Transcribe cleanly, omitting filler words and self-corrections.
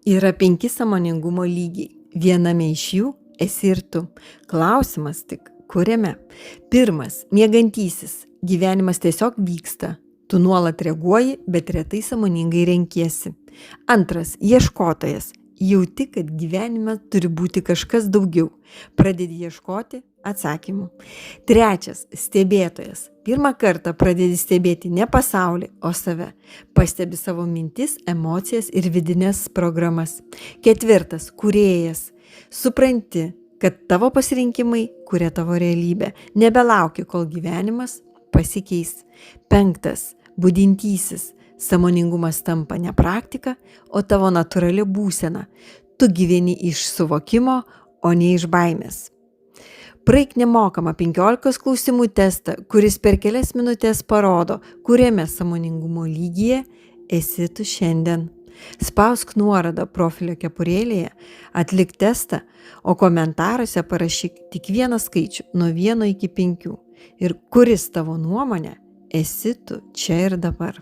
Yra 5 sąmoningumo lygiai. Viename iš jų esi ir tu. Klausimas tik, kuriame? 1. Miegantysis. Gyvenimas tiesiog vyksta. Tu nuolat reaguoji, bet retai sąmoningai renkiesi. 2. Ieškotojas. Jauti, kad gyvenime turi būti kažkas daugiau. Pradedi ieškoti atsakymų. 3. Stebėtojas. Pirmą kartą pradedi stebėti ne pasaulį, o save. Pastebi savo mintis, emocijas ir vidinės programas. 4. Kūrėjas. Supranti, kad tavo pasirinkimai kuria tavo realybę. Nebelauki, kol gyvenimas pasikeis. 5. Budintysis. Sąmoningumas tampa ne praktika, o tavo natūrali būsena. Tu gyveni iš suvokimo, o ne iš baimės. Praeik nemokamą 15 klausimų testą, kuris per kelias minutės parodo, kuriame sąmoningumo lygyje esi tu šiandien. Spausk nuorodą profilio kepurėlėje, atlik testą, o komentaruose parašyk tik vieną skaičių nuo 1 iki 5 ir kuris tavo nuomonė esi tu čia ir dabar.